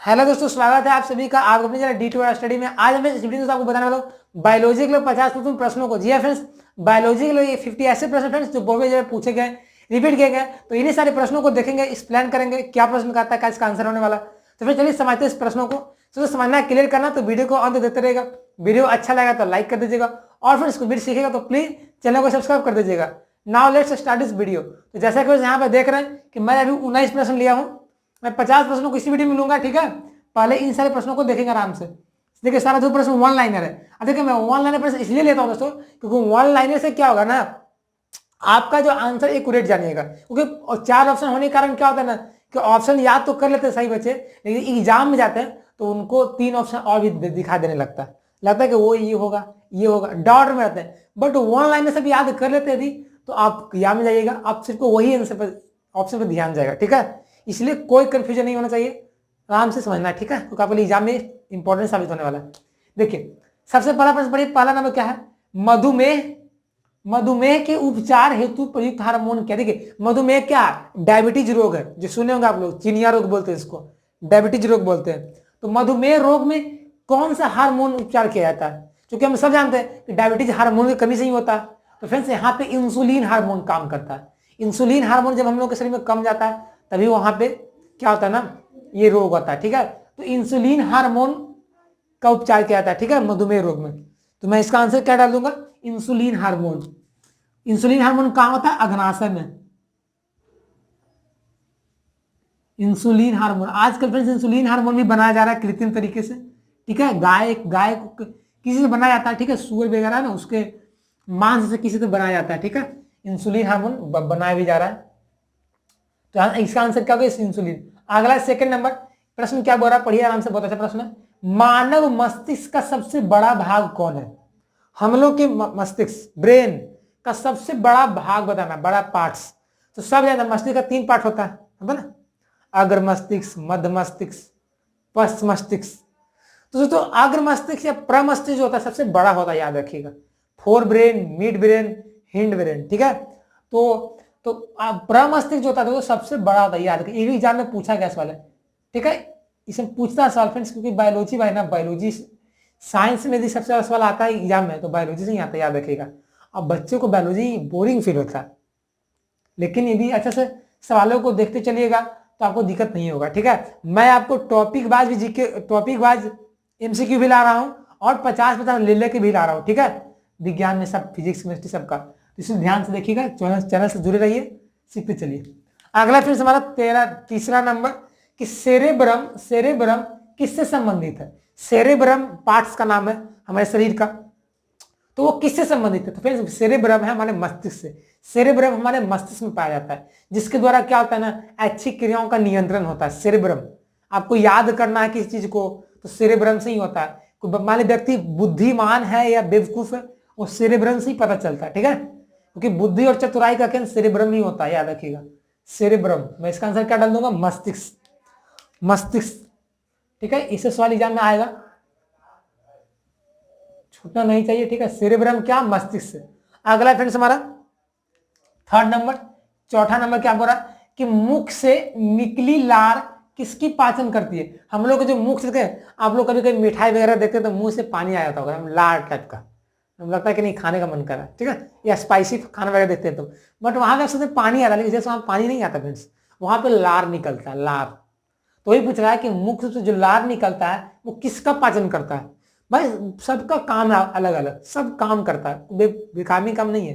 Hello दोस्तों, स्वागत है आप सभी का आप अपने चैनल D2 स्टडी में। आज मैं इस वीडियो में आपको बताने वाला हूँ बायोलॉजी के लिए 50% प्रश्नों को। जी हाँ फ्रेंड्स, बायोलॉजी के लिए ये 50 ऐसे प्रश्न फ्रेंड्स जो बहुत जगह पूछे गए, रिपीट किए गए। तो इन्हीं सारे प्रश्नों को देखेंगे, एक्सप्लेन करेंगे क्या प्रश्न का आता है, क्या इसका आंसर होने वाला। तो फिर चलिए समझते हैं इस प्रश्नों को। तो समझना क्लियर करना तो वीडियो को अंत देते रहेगा। वीडियो अच्छा लगा तो लाइक कर दीजिएगा और फिर इसको वीडियो सीखेगा तो प्लीज चैनल को सब्सक्राइब कर दीजिएगा। Now let's start this video. तो जैसा कि यहाँ पे देख रहे हैं कि मैं अभी 19 प्रश्न लिया हूँ। मैं 50 प्रश्नों को इसी वीडियो में लूंगा, ठीक है। पहले इन सारे प्रश्नों को देखेंगे आराम से। देखिए सारा जो प्रश्न वन लाइनर है। अब देखिए मैं वन लाइनर प्रश्न इसलिए लेता हूं दोस्तों क्योंकि वन लाइनर से क्या होगा ना, आपका जो आंसर एक्यूरेट जानिएगा। क्योंकि 4 ऑप्शन होने के कारण क्या होता है ना कि ऑप्शन याद तो कर लेते हैं सही बच्चे, लेकिन एग्जाम में जाते हैं तो उनको 3 ऑप्शन और भी दिखा देने लगता है कि वो ये होगा ये होगा, डाउट में रहते हैं। बट वन लाइनर से भी याद कर लेते यदि तो आप याद में जाइएगा, आप सिर्फ वही आंसर पर ऑप्शन पर ध्यान जाएगा, ठीक है। इसलिए कोई कंफ्यूजन नहीं होना चाहिए, आराम से समझना है, ठीक है, क्योंकि आपके एग्जाम में इंपॉर्टेंट साबित होने वाला है। देखिए सबसे पहला प्रश्न पढ़िए। पहला नंबर क्या है? मधुमेह। मधुमेह के उपचार हेतु प्रयुक्त हार्मोन क्या? देखिए मधुमेह क्या है? डायबिटीज रोग है, जो सुने होंगे आप लोग, चिनिया रोग बोलते हैं इसको, डायबिटीज रोग बोलते हैं। तो मधुमेह रोग में कौन सा हार्मोन उपचार किया जाता है? क्योंकि हम सब जानते हैं कि डायबिटीज हार्मोन की कमी से ही होता है। तो फ्रेंड्स यहाँ पे इंसुलिन हार्मोन काम करता है। इंसुलिन हार्मोन जब हम लोग के शरीर में कम जाता है तभी वहां पे क्या होता है ना, ये रोग होता है, ठीक है। तो इंसुलिन हार्मोन का उपचार किया जाता है, ठीक है, मधुमेह रोग में। तो मैं इसका आंसर क्या डाल दूंगा? Insulin hormone. इंसुलिन हार्मोन कहां होता है? अग्नाशय में। इंसुलिन हार्मोन आजकल फ्रेंड्स इंसुलिन हार्मोन भी बनाया जा रहा है कृत्रिम तरीके से, ठीक है। गाय गाय को किसी से बनाया जाता है, ठीक है, सुअर वगैरह ना उसके मांस से किसी से बनाया जाता है, ठीक है। इंसुलिन हार्मोन बनाया भी जा रहा है। तो इसका आंसर क्या होगा? इंसुलिन। अगला सेकंड नंबर प्रश्न क्या बोल रहा है, पढ़िए आराम से, बहुत अच्छा प्रश्न है। मानव मस्तिष्क का सबसे बड़ा भाग कौन है? हम लोग के मस्तिष्क ब्रेन का सबसे बड़ा भाग बताना, बड़ा पार्ट्स। तो सब जानते हैं मस्तिष्क का 3 पार्ट होता है ना, अग्र मस्तिष्क, मध्य मस्तिष्क, पश्च मस्तिष्क। तो दोस्तों अग्र मस्तिष्क या प्रमस्तिष्क जो होता है सबसे बड़ा होता है, याद रखिएगा। Fore brain, mid brain, hind brain, ठीक है। तो प्रमस्तिष्क जो होता है वो सबसे बड़ा होता है, याद रखिए। ये भी एग्जाम में पूछा गया सवाल है, ठीक है। इसमें पूछता है सवाल फ्रेंड्स, क्योंकि बायोलॉजी भाई ना, बायोलॉजी साइंस में यदि सबसे ज्यादा सवाल आता है एग्जाम में तो बायोलॉजी से ही आता है, याद रखिएगा। अब बच्चों को बायोलॉजी बोरिंग फील होता है, लेकिन यदि अच्छे से सवालों को देखते चलिएगा तो आपको दिक्कत नहीं होगा, ठीक है। मैं आपको टॉपिक वाइज भी जीके, टॉपिक वाइज एमसीक्यू भी ला रहा हूं और 50-50 ले के भी ला रहा हूं, ठीक है। विज्ञान में सब, फिजिक्स केमिस्ट्री सबका, तो इसे ध्यान से देखिएगा, चैनल से जुड़े रहिए, सीखते चलिए। अगला फिर हमारा तीसरा नंबर कि सेरेब्रम, सेरेब्रम किससे संबंधित है? सेरेब्रम पार्ट्स का नाम है हमारे शरीर का, तो वो किससे संबंधित है? तो फिर सेरेब्रम है हमारे मस्तिष्क से। सेरेब्रम हमारे मस्तिष्क में पाया जाता है, जिसके द्वारा क्या होता है ना, ऐच्छिक क्रियाओं का नियंत्रण होता है। सेरेब्रम आपको याद करना है किसी चीज को तो सेरेब्रम से ही होता है। कोई मान लीजिए व्यक्ति बुद्धिमान है या बेवकूफ है, वो सेरेब्रम से ही पता चलता है, ठीक है। क्योंकि बुद्धि और चतुराई का केंद्र सेरेब्रम ही होता है, याद रखिएगा। सेरेब्रम, मैं इसका आंसर क्या डाल दूंगा? मस्तिष्क। मस्तिष्क, ठीक है, इससे सवाल एग्जाम में आएगा, छूटना नहीं चाहिए, ठीक है। सेरेब्रम क्या? मस्तिष्क से। अगला फ्रेंड्स हमारा थर्ड नंबर, चौथा नंबर क्या बोल रहा है कि मुख से निकली लार किसकी पाचन करती है? हम लोग जो मुख से, आप लोग कभी कभी मिठाई वगैरह देखते हैं तो मुंह से पानी आ जाता होगा, लार टाइप का, हमें लगता है कि नहीं खाने का मन कर रहा है, ठीक है, या स्पाइसी खाना वगैरह देखते हैं तो, बट वहां पे अक्सर पानी आता है, लेकिन जैसे वहां पानी नहीं आता फ्रेंड्स, वहां पे लार निकलता है, लार। तो वही पूछ रहा है कि मुख से जो लार निकलता है वो किसका पाचन करता है? भाई सबका काम है अलग अलग, सब काम करता है, बेकामी काम नहीं है।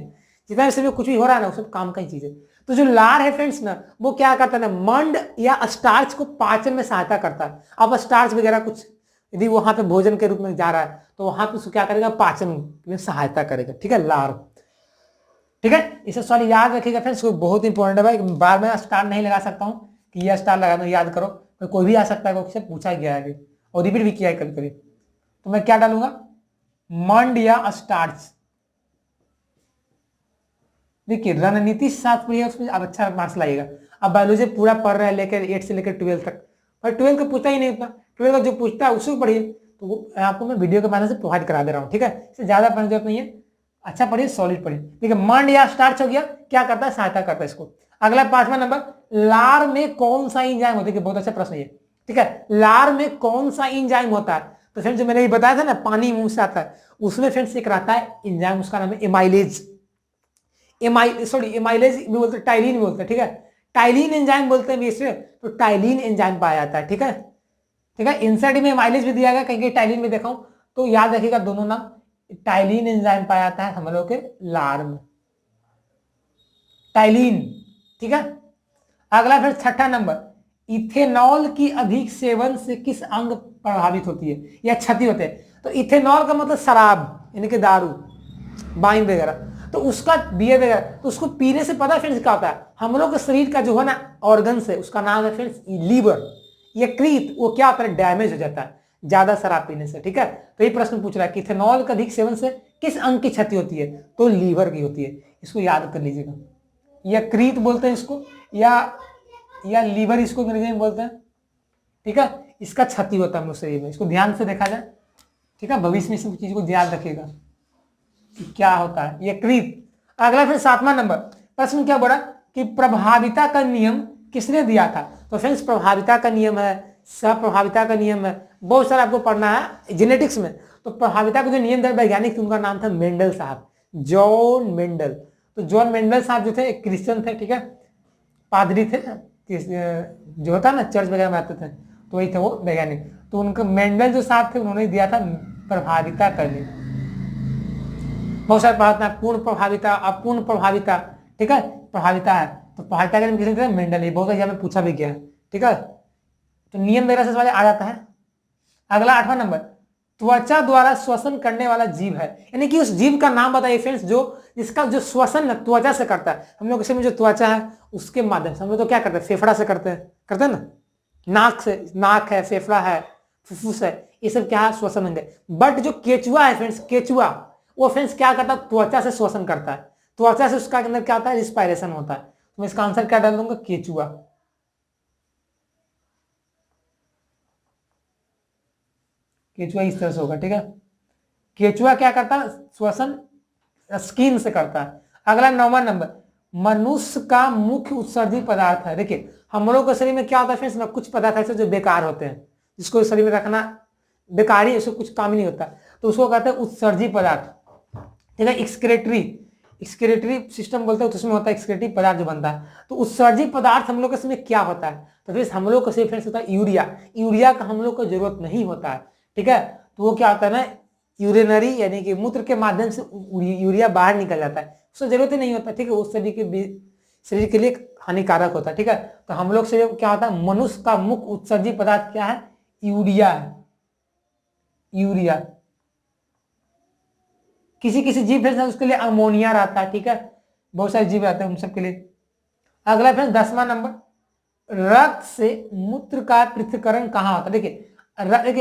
जितना इसमें कुछ भी हो रहा है ना वो सब काम का ही चीज है। तो जो लार है फ्रेंड्स ना, वो क्या करता है ना, मंड या स्टार्च को पाचन में सहायता करता है। अब स्टार्च वगैरह कुछ यदि वहां पे भोजन के रूप में जा रहा है तो वहां पे उसको क्या करेगा? पाचन में सहायता करेगा, ठीक है, लार, ठीक है। इसे सवाल याद रखिएगा फ्रेंड्स, बहुत इंपॉर्टेंट है भाई। बार में स्टार नहीं लगा सकता हूँ कि यह स्टार लगा दो, याद करो, कोई भी आ सकता है, से पूछा गया है और रिपीट भी किया है कभी कभी। तो मैं क्या डालूंगा? मंड या स्टार्च। देखिए रणनीति शास्त्र है, उसमें अब अच्छा मार्क्स लाइएगा। अब बायोलॉजी पूरा पढ़ रहे हैं लेकर 8 से लेकर 12 तक, पर 12 का पूछता ही नहीं उतना, 12 का जो पूछता है उसको पढ़िए। तो आपको मैं वीडियो के माध्यम से प्रोवाइड करा दे रहा हूँ, ठीक है, इससे ज्यादा पढ़ने की जरूरत नहीं है। अच्छा पढ़िए, सॉलिड पढ़िए। ठीक है, मंड या स्टार्च हो गया, क्या करता है? सहायता करता है इसको। अगला 5वां नंबर, लार में कौन सा एंजाइम होता है? बहुत अच्छा प्रश्न ये, ठीक है। लार में कौन सा एंजाइम होता है? तो फ्रेंड्स जो मैंने ये बताया था ना, पानी मुंह से आता है, उसमें फ्रेंड्स एक रहता है एंजाइम, उसका नाम है एमाइलेज। एमाइलेज भी बोलते हैं, टाइलिन भी बोलते हैं, ठीक है। टाइलिन एंजाइम बोलते हैं इसे, तो टाइलिन एंजाइम पाया जाता है, ठीक है। ठीक है, इंसर्ट में एमाइलेज भी दिया गया, कहीं टाइलिन में देखा हूं, तो याद रखिएगा दोनों नाम। टाइलिन एंजाइम पाया जाता है हम लोग के लार में, टाइलिन, ठीक है। अगला फिर छठा नंबर, इथेनॉल की अधिक सेवन से किस अंग प्रभावित होती है या क्षति होते हैं? तो इथेनॉल का मतलब शराब, यानी कि दारू, वाइन वगैरह, तो उसका बियर वगैरह, तो उसको पीने से पता है फ्रेंड्स क्या होता है? हम लोग के शरीर का जो है ना ऑर्गन है, उसका नाम है फ्रेंड्स लीवर, यकृत, वो क्या होता है? डैमेज हो जाता है ज्यादा शराब पीने से, ठीक है। तो ये प्रश्न पूछ रहा है कि इथेनॉल का अधिक सेवन से किस अंग की क्षति होती है? तो लीवर की होती है, इसको याद कर लीजिएगा। यकृत बोलते हैं इसको, या लीवर इसको अंग्रेजी में बोलते हैं, ठीक है। इसका क्षति होता है हम लोग शरीर में, इसको ध्यान से देखा जाए, ठीक है। भविष्य में इस चीज को ध्यान रखिएगा कि क्या होता है यकृत। अगला फिर सातवां नंबर प्रश्न क्या बोला कि प्रभाविता का नियम किसने दिया था? तो फ्रेंड्स प्रभाविता का नियम है, सप्रभाविता का नियम है, बहुत सारा आपको पढ़ना है जेनेटिक्स में। तो प्रभाविता का जो नियम था वैज्ञानिक थे, उनका नाम था मेंडल साहब, जॉन मेंडल। तो जॉन मेंडल साहब जो थे एक क्रिश्चियन थे, ठीक है, पादरी थे, जो होता ना चर्च वगैरह में आते थे, तो वही थे वो वैज्ञानिक। तो उनका मेंडल जो साहब थे उन्होंने दिया था प्रभाविता का नियम। बहुत सारे पढ़ाते हैं पूर्ण प्रभाविता, अपूर्ण प्रभाविता, ठीक है, प्रभाविता है, तो प्रभाविता का नियम किसने दिया? मेंडल। ये बहुत सारे में पूछा भी गया, ठीक है। तो नियम वगैरह से आ जाता है। अगला आठवां नंबर, त्वचा द्वारा श्वसन करने वाला जीव है, यानी कि उस जीव का नाम बताइए फ्रेंड्स जो जिसका जो श्वसन त्वचा से करता है। हम लोग में जो त्वचा है उसके माध्यम से हम लोग तो क्या करते हैं? फेफड़ा से करते हैं ना, नाक से, नाक है, फेफड़ा है, फुफ्फुस है, ये सब क्या है? श्वसन अंग है। बट जो केचुआ है फ्रेंड्स, केचुआ वो फ्रेंड्स क्या करता है? त्वचा से श्वसन करता है, त्वचा से उसका अंदर क्या होता है? रिस्पायरेशन होता है। तो मैं इसका आंसर क्या डाल दूंगा? केचुआ। केचुआ इस तरह से होगा, ठीक है। केचुआ क्या करता है? श्वसन स्किन से करता है। अगला नौवां नंबर, मनुष्य का मुख्य उत्सर्जी पदार्थ है। देखिए हम लोग के शरीर में क्या होता है फ्रेंड्स, कुछ पदार्थ ऐसे जो बेकार होते हैं, जिसको शरीर में रखना बेकार ही, उसको कुछ काम ही नहीं होता, तो उसको कहते हैं उत्सर्जी पदार्थ, ठीक है। एक्सक्रेटरी सिस्टम बोलते हैं, तो उसमें होता है एक्सक्रेटरी पदार्थ जो बनता है। तो उत्सर्जी पदार्थ हम लोग के शरीर में क्या होता है? तो फ्रेंड्स हम लोग के फ्रेंड्स होता है यूरिया। यूरिया का हम लोग को जरूरत नहीं होता है, ठीक है। तो वो क्या होता है ना, यूरिनरी यानी कि मूत्र के माध्यम से यूरिया बाहर निकल जाता है, उसको जरूरत ही नहीं होता, ठीक है। उस शरीर के लिए हानिकारक होता है, ठीक है। तो हम लोग से क्या होता है? मनुष्य का मुख्य उत्सर्जी पदार्थ क्या है? यूरिया है, यूरिया। किसी किसी जीव फ्रेंड्स उसके लिए अमोनिया रहता है, ठीक है, बहुत सारे जीव रहते हैं उन सबके लिए। अगला फ्रेंड्स 10वां नंबर, रक्त से मूत्र का पृथक्करण कहाँ होता है? देखिए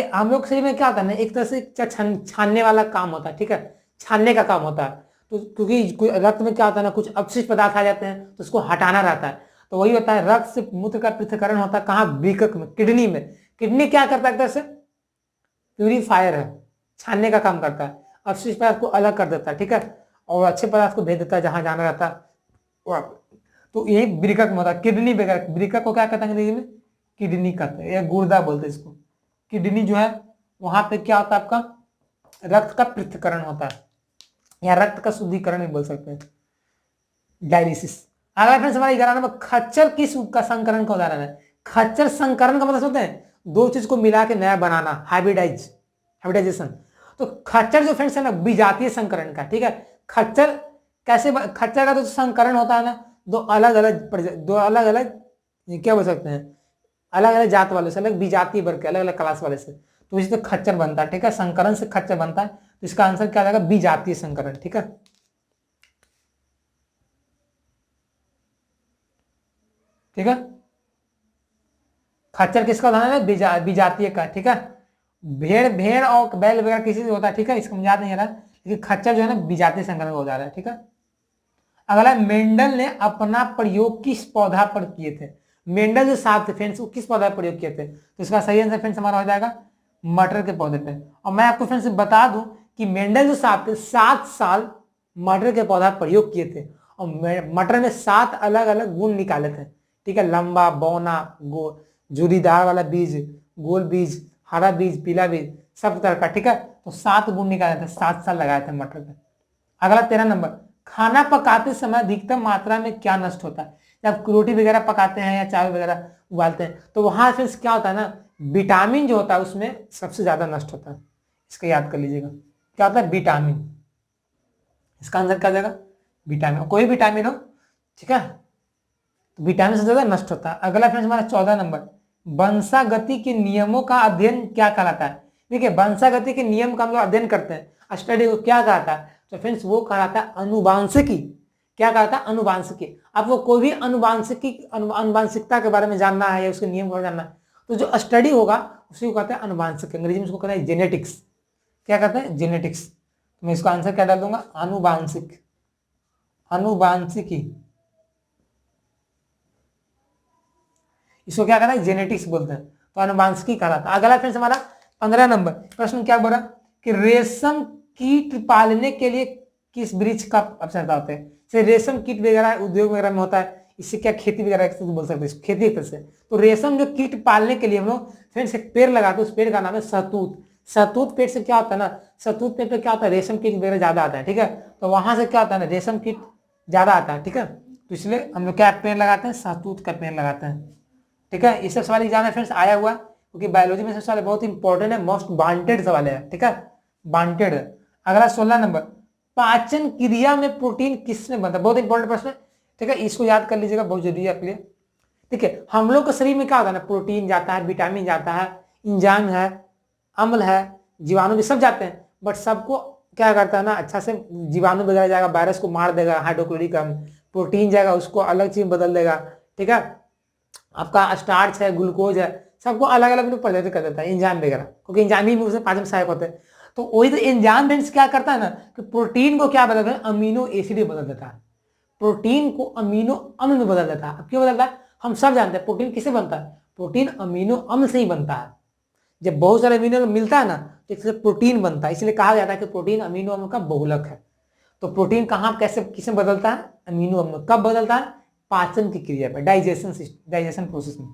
हम लोग शरीर में क्या होता है ना, एक तरह से छानने वाला काम होता है, ठीक है, छानने का काम होता है। तो क्योंकि रक्त में क्या होता है ना, कुछ अपशिष्ट पदार्थ आ जाते हैं तो उसको हटाना रहता है, तो वही होता है रक्त से मूत्र का पृथक्करण होता है। कहाँ? वृक्क में, किडनी में। किडनी क्या करता है? एक तरह से प्यूरीफायर है, छानने का काम करता है, अपशिष्ट पदार्थ को अलग कर देता है, ठीक है, और अच्छे पदार्थ को भेज देता है जहां जाना रहता है। तो यही वृक्क में होता है, किडनी वगैरह। वृक्क को क्या कहते हैं अंग्रेजी में? किडनी कहते हैं, या गुर्दा बोलते हैं इसको। किडनी जो है वहां पे क्या होता है? आपका रक्त का पृथक्करण होता है, या रक्त का शुद्धिकरण भी बोल सकते हैं, डायलिसिस। अगला फ्रेंड्स हमारा 11 नंबर, खच्चर किस का संकरण का उदाहरण है? खच्चर संकरण का मतलब होता है दो चीज को मिला के नया बनाना, हाइब्रिडाइजेशन। तो खच्चर जो फ्रेंड्स है ना, विजातीय संकरण का, ठीक है। खच्चर कैसे? खच्चर का तो संकरण होता है ना, दो अलग अलग क्या बोल सकते हैं, अलग अलग जात वाले से, अलग विजातीय वर्ग के, अलग अलग क्लास वाले से, तो इससे खच्चर बनता है, ठीक है। संकरण से खच्चर बनता है, तो इसका आंसर क्या जाएगा? विजातीय संकरण, ठीक है। ठीक है, खच्चर किसका उदाहरण है? विजातीय का, ठीक है। भेड़ और बैल वगैरह किसी से होता है, ठीक है, इसको याद नहीं आ रहा, लेकिन खच्चर जो है ना विजातीय संकरण का उदाहरण है, ठीक है। अगला, मेंडल ने अपना प्रयोग किस पौधा पर किए थे? मेंडल जो साहब थे फ्रेंड्स, वो किस पौधा पर प्रयोग किए थे? तो इसका सही आंसर फ्रेंड्स हमारा हो जाएगा मटर के पौधे पे। और मैं आपको फ्रेंड्स बता दूं कि मेंडल जो साहब थे 7 साल मटर के पौधा प्रयोग किए थे, और मटर में 7 अलग अलग गुण निकाले थे, ठीक है, लंबा, बौना, झुर्रीदार वाला बीज, गोल बीज, हरा बीज, पीला बीज, सब तरह का, ठीक है। तो 7 गुण निकाले थे, 7 साल लगाए थे मटर पे। अगला 13 नंबर, खाना पकाते समय अधिकतम मात्रा में क्या नष्ट होता है? जब रोटी वगैरह पकाते हैं या चावल वगैरह उबालते हैं तो वहां से क्या होता है ना, विटामिन जो होता है उसमें सबसे ज्यादा नष्ट होता है। इसका याद कर लीजिएगा, क्या होता है? विटामिन। इसका आंसर क्या जाएगा? विटामिन। कोई विटामिन हो, ठीक है, तो विटामिन से ज्यादा नष्ट होता है। अगला फ्रेंड्स हमारा 14 नंबर, वंशागति के नियमों का अध्ययन क्या कहलाता है? देखिए वंशागति के नियम का हम लोग अध्ययन करते हैं, स्टडी को क्या कहलाता है? तो फ्रेंड्स वो कहलाता है अनुवांशिकी। क्या कहलाता है? अनुवांशिकी। आपको कोई भी अनुवांशिकता के बारे में जानना है या उसके नियम के बारे में जानना है तो जो स्टडी होगा उसी को कहते हैं अनुवांशिक, अंग्रेजी में उसको कहते हैं जेनेटिक्स। क्या कहते हैं? जेनेटिक्स। तो मैं इसका आंसर क्या डाल दूंगा? अनुवांशिक, अनुवांशिकी। इसको क्या कहता है? जेनेटिक्स बोलते हैं। तो अनुवांशिकी कहलाता है। अगला फ्रेंड्स हमारा 15 नंबर प्रश्न क्या बोला कि रेशम कीट पालने के लिए किस वृक्ष का आवश्यकता होता है? जैसे रेशम कीट वगैरह उद्योग वगैरह में होता है, इससे क्या खेती वगैरह बोल सकते हैं, खेती एक तरह से। तो रेशम जो कीट पालने के लिए हम लोग फ्रेंड्स एक पेड़ लगाते हैं, उस पेड़ का नाम है सहतूत। सहतूत पेड़ से क्या होता है ना, सहतूत पेड़ पे क्या होता है? रेशम कीट वगैरह ज्यादा आता है, ठीक है। तो वहां से क्या होता है ना, रेशम कीट ज्यादा आता है, ठीक है। तो इसलिए हम लोग क्या पेड़ लगाते हैं? सहतूत का पेड़ लगाते हैं, ठीक है। ये सब सवाल एग्जाम में फ्रेंड्स आया हुआ, क्योंकि बायोलॉजी में सब सवाल बहुत इंपॉर्टेंट है, मोस्ट वांटेड सवाल है, ठीक है, वांटेड। अगला 16 नंबर, पाचन क्रिया में प्रोटीन किसमें बनता है? बहुत इंपॉर्टेंट प्रश्न है, ठीक है, इसको याद कर लीजिएगा, बहुत जरूरी है आपके लिए। ठीक है, हम लोग के शरीर में क्या होता है ना, प्रोटीन जाता है, विटामिन जाता है, इंजाइम है, अम्ल है, जीवाणु भी सब जाते हैं, बट सबको क्या करता है ना, अच्छा से जीवाणु वगैरह जाएगा, वायरस को मार देगा, हाइड्रोक्लोरिक अम्ल, प्रोटीन जाएगा उसको अलग चीज बदल देगा, ठीक है। आपका स्टार्च है, ग्लूकोज है, सबको अलग अलग रूप प्रदर्शित कर देता है, इंजाइम वगैरह, क्योंकि इंजाइम ही उसमें पाचन सहायक होते हैं। तो वही तो एंजाइम फ्रेंड्स क्या करता है ना कि प्रोटीन को क्या बदलता है? अमीनो एसिड में बदल देता है, प्रोटीन को अमीनो अम्ल में बदल देता है। अब क्यों बदलता है? हम सब जानते हैं प्रोटीन किससे बनता है, प्रोटीन अमीनो अम्ल से ही बनता है। जब बहुत सारे अमीनो अम्ल मिलता है ना तो इससे प्रोटीन बनता है, इसलिए कहा जाता है कि प्रोटीन अमीनो अम्ल का बहुलक है। तो प्रोटीन कहाँ कैसे किसमें बदलता है? अमीनो अम्ल। कब बदलता है? पाचन की क्रिया पर, डाइजेशन प्रोसेस में।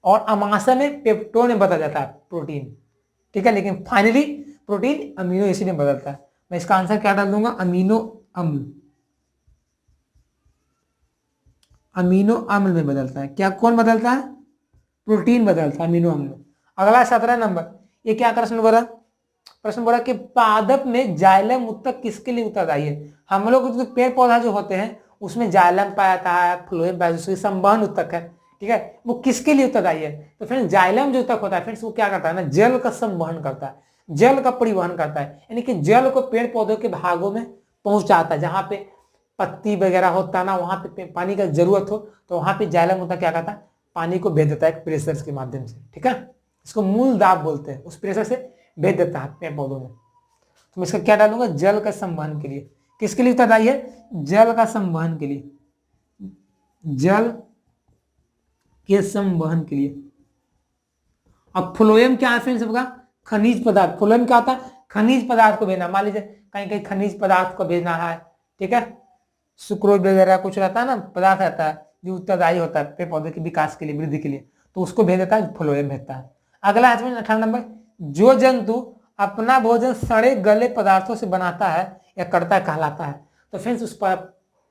और अमाशय में पेप्टोन में बदल जाता है प्रोटीन, ठीक है, लेकिन फाइनली प्रोटीन अमीनो एसिड में बदलता है। मैं इसका आंसर क्या डाल दूंगा? अमीनो अम्ल, अमीनो अम्ल में बदलता है। क्या कौन बदलता है? प्रोटीन बदलता है, अमीनो अम्ल। अगला 17 नंबर, ये क्या प्रश्न बोला? प्रश्न बोला कि पादप में जाइलम उत्तक किसके लिए उत्तरदायी है? हम लोग जो पेड़ पौधा जो होते हैं उसमें जाइलम पाया जाता है, फ्लोएम पाया जाता है, संवहन उत्तक है, ठीक है, वो किसके लिए उत्तरदायी है? तो फ्रेंड्स जाइलम जो उत्तक होता है फ्रेंड्स वो क्या करता है ना, जल का संवहन करता है, जल का परिवहन करता है, यानी कि जल को पेड़ पौधों के भागों में पहुंचाता है, जहां पे पत्ती वगैरह होता है ना, वहां पे पानी का जरूरत हो तो वहां पे जाइलम होता क्या करता है? पानी को भेज देता है प्रेशर के माध्यम से, ठीक है, इसको मूल दाब बोलते हैं, उस प्रेशर से भेज देता है पेड़ पौधों में। तो मैं इसका क्या डालूंगा? जल का संवहन के लिए। किसके लिए उत्तरदायी है? जल का संवहन के लिए, जल के संवहन के लिए। अब फ्लोएम क्या है फ्रेंड्स सबका? खनिज पदार्थ। फ्लोएम क्या होता है? खनिज पदार्थ को भेजना। मान लीजिए कहीं कहीं खनिज पदार्थ को भेजना है, ठीक है, सुक्रोज वगैरह कुछ रहता है ना, पदार्थ रहता है जो उत्तरदायी होता है पेड़ पौधे के विकास के लिए, वृद्धि के लिए, तो उसको भेज देता है, फ्लोएम भेजता है। अगला है 18 नंबर, जो जंतु अपना भोजन सड़े गले पदार्थों से बनाता है या करता कहलाता है? तो फ्रेंड्स उस पर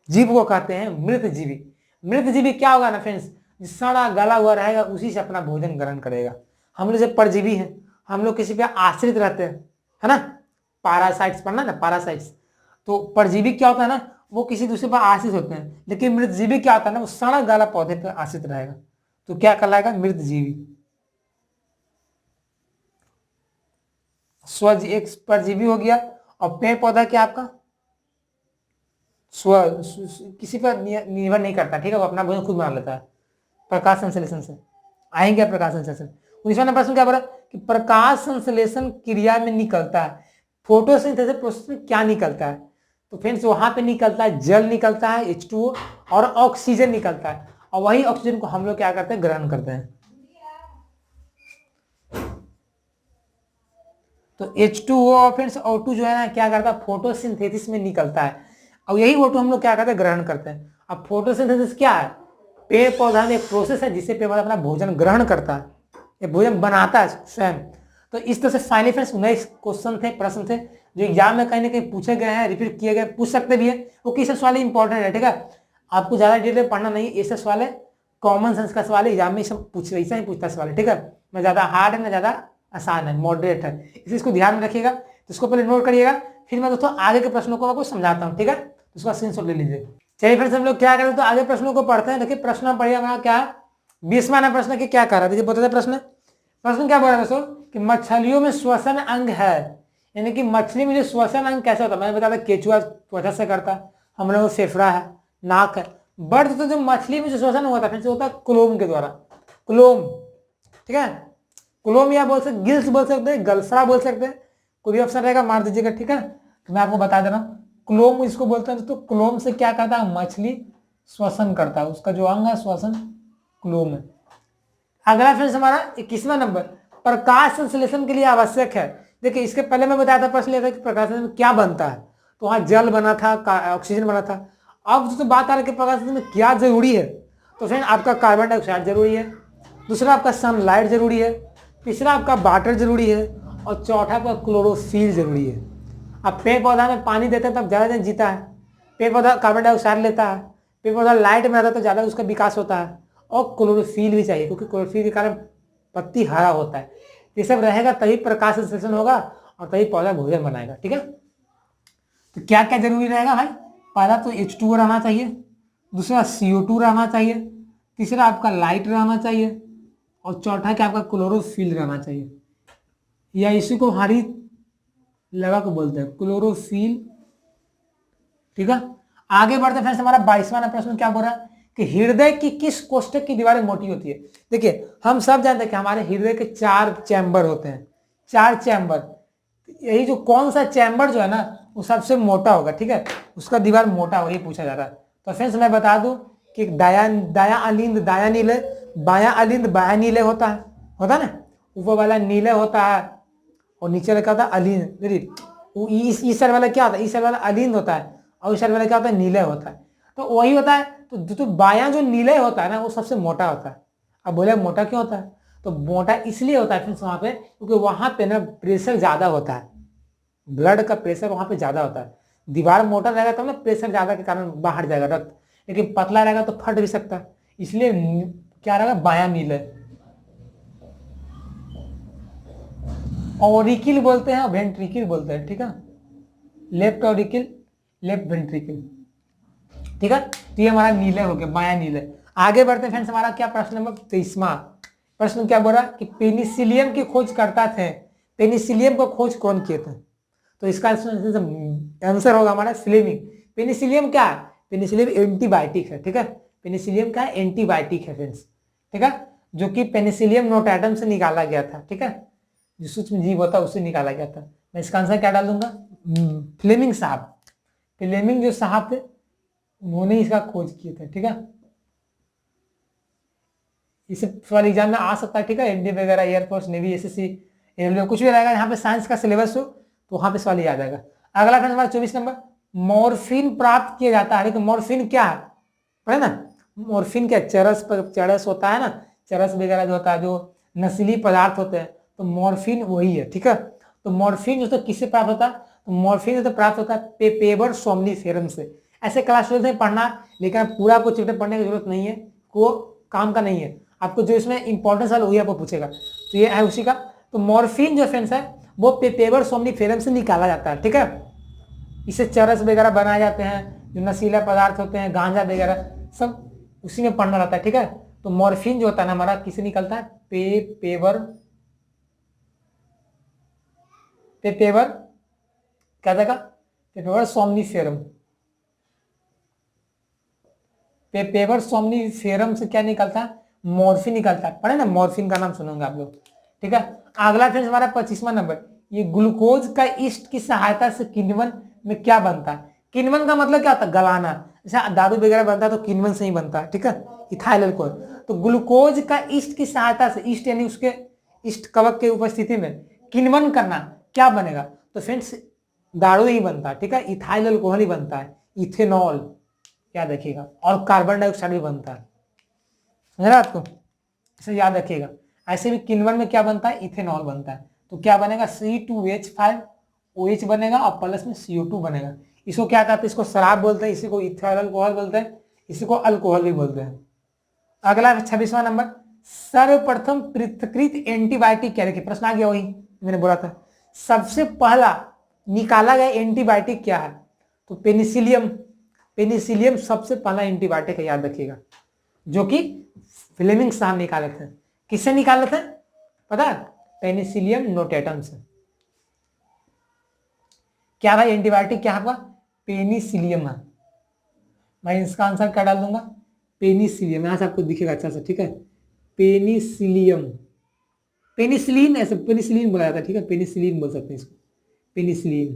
जीव को कहते हैं मृत जीवी। मृत जीवी क्या होगा ना फ्रेंड्स, सड़ा गला हुआ रहेगा, उसी से अपना भोजन ग्रहण करेगा। हम लोग जब परजीवी हैं, हम लोग किसी पे आश्रित रहते हैं, है ना, पारासाइट्स पढ़ना ना, पारासाइट्स। तो परजीवी क्या होता है ना, वो किसी दूसरे पर आश्रित होते हैं, लेकिन मृत जीवी क्या होता है ना, वो सड़ा गला पौधे पर आश्रित रहेगा, तो क्या कहलाएगा? मृत जीवी। एक परजीवी हो गया, और पेड़ पौधा क्या आपका किसी पर निर्भर नहीं करता, ठीक है, वो अपना भोजन खुद बना लेता है प्रकाश संश्लेषण से। आएंगे प्रकाश संश्लेषण। 19वां नंबर प्रश्न क्या बोला कि प्रकाश संश्लेषण क्रिया में निकलता है, फोटोसिंथेसिस प्रोसेस में क्या निकलता है? तो फ्रेंड्स वहां पे निकलता है जल निकलता है, H2O, और ऑक्सीजन निकलता है, और वही ऑक्सीजन को हम लोग क्या करते हैं? ग्रहण करते हैं। तो H2O और फ्रेंड्स O2 जो है ना क्या करता है? फोटोसिंथेसिस में निकलता है, और यही O2 हम लोग क्या करते हैं? ग्रहण करते हैं। अब फोटोसिंथेसिस क्या है? पेड़ पौधा में एक प्रोसेस है जिससे पेड़ पौधा अपना भोजन ग्रहण करता है, ये भोजन बनाता है स्वयं। तो इस तरह से फाइनली फ्रेंड्स 19 क्वेश्चन थे, प्रश्न थे जो एग्जाम में कहीं ना कहीं पूछे गए हैं, रिपीट किए गए, पूछ सकते भी है। वो किस सवाल इंपॉर्टेंट है, ठीक है, आपको ज्यादा डिटेल पढ़ना नहीं, ऐसे सवाल है कॉमन सेंस का सवाल है, एग्जाम में सब पूछ ऐसा ही पूछता सवाल है, ठीक है, ना ज्यादा हार्ड है ना ज्यादा आसान है, मॉडरेट है, इसलिए इसको ध्यान में रखिएगा। तो इसको पहले नोट करिएगा, फिर मैं दोस्तों आगे के प्रश्नों को आपको समझाता हूँ, ठीक है, तो उसका स्क्रीनशॉट ले लीजिए। चलिए फ्रेंड्स हम लोग क्या करें, तो आगे प्रश्नों को पढ़ते हैं। देखिए प्रश्न पढ़िए हमारा क्या 20वां प्रश्न की क्या कह रहा है, देखिए बताते प्रश्न क्या बोल रहा है दोस्तों कि मछलियों में श्वसन अंग है, यानी कि मछली में जो श्वसन अंग कैसे होता है, मैंने बताया केचुआ त्वचा से करता है, हम लोग फेफड़ा है, नाक है, बट तो जो मछली में जो श्वसन होता है होता है क्लोम के द्वारा, क्लोम, ठीक है, क्लोम या बोल सकते, गिल्स बोल सकते हैं, गल्फड़ा बोल सकते हैं, कोई भी ऑप्शन रहेगा मार दीजिएगा, ठीक है। तो मैं आपको बता दे रहा हूँ क्लोम इसको बोलते हैं दोस्तों, क्लोम से क्या करता है, मछली श्वसन करता है, उसका जो अंग है श्वसन क्लोम है। अगला फ्रेंड्स हमारा 21वां नंबर, प्रकाश संश्लेषण के लिए आवश्यक है। देखिए इसके पहले मैं बताया था प्रश्न लेता कि प्रकाश में क्या बनता है, तो वहां जल बना था, ऑक्सीजन बना था। अब तो बात आ रही है कि प्रकाश में क्या जरूरी है, तो फ्रेंड आपका कार्बन डाइऑक्साइड जरूरी है, दूसरा आपका सनलाइट जरूरी है, तीसरा आपका वाटर जरूरी है, और चौथा आपका क्लोरोफिल जरूरी है। अब पेड़ पौधा में पानी देते हैं तब ज्यादा दिन जीता है, पेड़ पौधा कार्बन डाइऑक्साइड लेता है, पेड़ पौधा लाइट में रहता है तो ज्यादा उसका विकास होता है, और क्लोरोफिल भी चाहिए क्योंकि क्लोरोफिल के कारण पत्ती हरा होता है। ये सब रहेगा तभी प्रकाश संश्लेषण होगा और तभी पौधा भोजन बनाएगा, ठीक है। तो क्या क्या जरूरी रहेगा भाई, पहला तो H2O रहना चाहिए, दूसरा CO2 रहना चाहिए, तीसरा आपका लाइट रहना चाहिए, और चौथा क्या आपका क्लोरोफिल रहना चाहिए, या इसी को हरी लगा को बोलते हैं क्लोरोफिल, ठीक है। आगे बढ़ते फ्रेंड्स हमारा 22वां प्रश्न क्या बोल रहा है कि हृदय की किस कोष्ठक की दीवारें मोटी होती है। देखिए हम सब जानते हैं कि हमारे हृदय के 4 चैम्बर होते हैं, 4 चैम्बर, यही जो कौन सा चैम्बर जो है ना वो सबसे मोटा होगा, ठीक है, उसका दीवार मोटा होगा, ये पूछा जा रहा है। तो फ्रेंड्स मैं बता दूं कि दाया अलिंद दाया नीले, बाया अलिंद बाया नीले होता है ना, ऊपर वाला नीले होता है और नीचे वाला क्या होता है अलिंद, इस साइड वाला क्या होता है, इस साइड वाला अलिंद होता है और इस साइड वाला क्या होता है नीले होता है, तो वही होता है। तो बाया जो नीले होता है ना वो सबसे मोटा होता है। अब बोले मोटा क्यों होता है, तो मोटा इसलिए होता है फ्रेंड्स वहां पे क्योंकि वहां पे ना प्रेशर ज्यादा होता है, ब्लड का प्रेशर वहां पे ज्यादा होता है। दीवार मोटा रहेगा तब ना प्रेशर ज्यादा के कारण बाहर जाएगा रक्त, लेकिन पतला रहेगा तो फट भी सकता है, इसलिए क्या रहेगा बाया नीले। ऑरिकिल बोलते हैं और वेंट्रिकल बोलते हैं, ठीक है, लेफ्ट ऑरिकिल लेफ्ट वेंट्रिकल, ठीक है। तो ये हमारा नीले हो गया, बाया नीले। आगे बढ़ते हैं फ्रेंड्स हमारा क्या प्रश्न नंबर 23वां प्रश्न क्या बोल रहा कि पेनिसिलियम की खोज करता थे, पेनिसिलियम को खोज कौन किए थे, तो इसका आंसर होगा हमारा फ्लेमिंग। पेनिसिलियम क्या है, पेनिसिलियम एंटीबायोटिक है, ठीक है, पेनिसिलियम क्या है एंटीबायोटिक है फ्रेंड्स, ठीक है, जो कि पेनिसिलियम नोटाटम से निकाला गया था, ठीक है, जो सूक्ष्म जीव होता है उससे निकाला गया था। मैं इसका आंसर क्या डाल दूंगा, फ्लेमिंग साहब, फ्लेमिंग जो साहब थे उन्होंने इसका खोज किए थे, ठीक है। इसे सवाल एग्जाम में आ सकता है, ठीक है, एनडी वगैरह एयरफोर्स नेवी एसएससी रेलवे कुछ भी रहेगा, यहाँ पे साइंस का सिलेबस हो तो वहां पे सवाल ही आ जाएगा। अगला फ्रेंड्स हमारा 24 नंबर, मॉर्फिन प्राप्त किया जाता है, लेकिन मॉर्फिन क्या है पढ़े ना, मॉर्फिन क्या चरस होता है ना, चरस वगैरह जो होता है जो नशीली पदार्थ होते हैं, तो मॉर्फिन वही है, ठीक है। तो मॉर्फिन जो किससे प्राप्त होता है, तो मॉर्फिन तो प्राप्त होता है पेपर सोमनीफेरम से। ऐसे क्लास 12 में पढ़ना, लेकिन पूरा आपको चैप्टर पढ़ने की जरूरत नहीं है, वो काम का नहीं है, आपको जो इसमें इंपॉर्टेंस वाला वही आपको पूछेगा, तो ये है उसी का। तो मॉर्फिन जो फ्रेंड्स है वो पेपर सोमनीफेरम से निकाला जाता है, ठीक है, इससे चरस वगैरह बनाए जाते हैं, जो नशीला पदार्थ होते हैं गांजा वगैरह सब उसी में पढ़ना रहता है, ठीक है। तो मॉर्फिन जो होता है ना हमारा किससे निकलता है, पेपर क्या जाएगा, पेपर सोमनीफेरम, पेपर सोमनीफेरम से क्या निकलता है, मॉर्फिन निकलता है, पढ़े ना, मॉर्फिन का नाम सुनोगे आप लोग, ठीक है। अगला फ्रेंड्स हमारा 25वां नंबर, ये ग्लूकोज का ईस्ट की सहायता से किण्वन में क्या बनता है। किण्वन का मतलब क्या होता है, गलाना, जैसे दारू वगैरह बनता है तो किण्वन से ही बनता है, ठीक है, इथाइल अल्कोहल। तो ग्लूकोज का ईस्ट की सहायता से, ईस्ट यानी उसके ईस्ट कवक के उपस्थिति में किण्वन करना क्या बनेगा, तो फ्रेंड्स दारू ही बनता है, ठीक है, इथाइल अल्कोहल ही बनता है, इथेनॉल याद रखिएगा, और कार्बन डाइऑक्साइड भी बनता है। समझ रहा आपको, इसे याद रखिएगा। ऐसे भी किन्वन में क्या बनता है, इथेनॉल बनता है। तो क्या बनेगा, C2H5OH बनेगा और प्लस में CO2 बनेगा। इसको क्या कहते हैं, इसको शराब बोलते हैं, इसी को इथाइल अल्कोहल बोलते हैं, इसी को अल्कोहल भी बोलते हैं। अगला 26वां नंबर, सर्वप्रथम पृथकृत एंटीबायोटिक क्या, देखिए प्रश्न आ गया, वही मैंने बोला था। सबसे पहला निकाला गया एंटीबायोटिक क्या है, तो पेनिसिलियम। पेनिसिलियम सबसे पहला एंटीबायोटिक है, याद रखिएगा, जो कि फ्लेमिंग साहब निकाले थे। किससे निकाले थे पता है, पेनिसिलियम नोटेटम से। क्या भाई एंटीबायोटिक क्या होगा, पेनिसिलियम है। मैं इसका आंसर क्या डाल दूंगा, पेनिसिलियम, यहां से आपको दिखेगा अच्छा से, ठीक है, पेनिसिलियम। पेनिसिलिन ऐसे पेनिसिलिन बोला जाता है, ठीक है, पेनिसिलिन बोल सकते हैं इसको, पेनिसिलिन,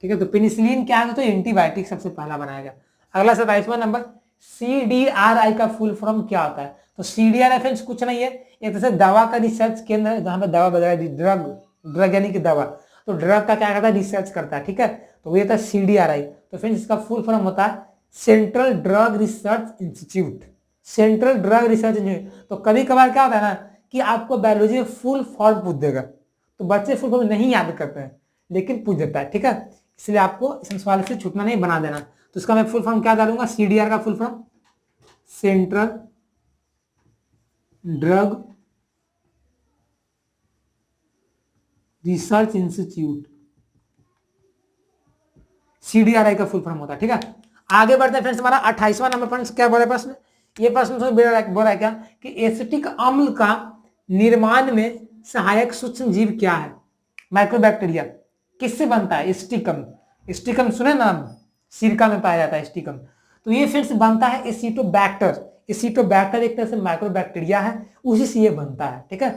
ठीक है। तो पेनिसिलिन क्या है, तो एंटीबायोटिक सबसे पहला बनाया गया। अगला 27वां नंबर, CDRI का फुल फॉर्म क्या होता है, तो CDRI फ्रेंड्स कुछ नहीं है, एक तरह से दवा का रिसर्च केंद्र है, जहां पे दवा बनाया, ड्रग यानी कि दवा, तो ड्रग का क्या करता है, रिसर्च करता है, ठीक है। तो ये था CDRI। तो फ्रेंड्स इसका फुल फॉर्म होता है central drug research institute, central drug research institute. तो कभी कभार क्या होता है ना कि आपको बायोलॉजी में फुल फॉर्म पूछ देगा, तो बच्चे फुल फॉर्म नहीं याद करते हैं, लेकिन पूछ देता है, ठीक है। इसलिए आपको इस सवाल से छूटना नहीं, बना देना। तो इसका मैं फुल फॉर्म क्या डालूंगा, CDR का full form central drug research institute, CDRI का फुल फॉर्म होता है, ठीक है। आगे बढ़ते हैं फ्रेंड्स, हमारा 28वां नंबर प्रश्न क्या बोला प्रश्न, ये प्रश्न बोला है क्या कि एसिटिक अम्ल का निर्माण में सहायक सूक्ष्म जीव क्या है, माइक्रोबैक्टीरिया। किससे बनता है, स्टिकम। स्टिकम सुने नाम, सिरका में पाया जाता है स्टिकम। तो ये फ्रेंड्स बनता है एसिटोबैक्टर। एसिटोबैक्टर एक तरह से माइक्रोबैक्टीरिया है, उसी से ये बनता है, ठीक है।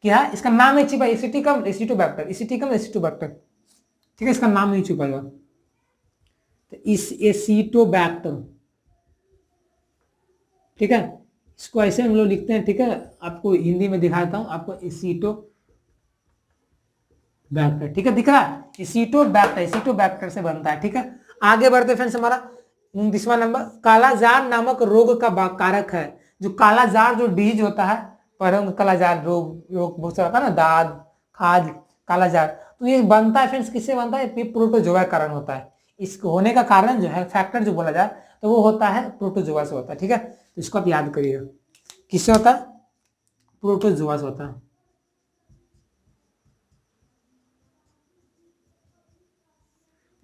क्या इसका नाम है छिपा, एसिटिकम एसिटोबैक्टर, एसिटिकम एसिटोबैक्टर, ठीक है, इसका नाम नहीं छुपा हुआ। तो इस एसिटोबैक्टर, ठीक है, इसको ऐसे हम लोग लिखते हैं, ठीक है। आपको हिंदी में दिखाता हूं, आपको एसिटोबैक्टर, ठीक है, दिख रहा है, एसिटोबैक्टर, एसिटोबैक्टर से बनता है, ठीक है। आगे बढ़ते फ्रेंड्स, हमारा 29वां नंबर, कालाजार नामक रोग का कारक है। जो कालाजार जो डिजीज होता है, परंग कालाजार रोग, बहुत सारा होता है ना, दाद खाज कालाजार, तो ये बनता है फ्रेंड्स किससे बनता है, ये प्रोटोजोआ कारण होता है। इसको होने का कारण जो है, फैक्टर जो बोला जाए, तो वो होता है प्रोटोजोआ से होता है, ठीक है। तो इसको आप याद करिएगा, किससे होता है, प्रोटोजोआ से होता है।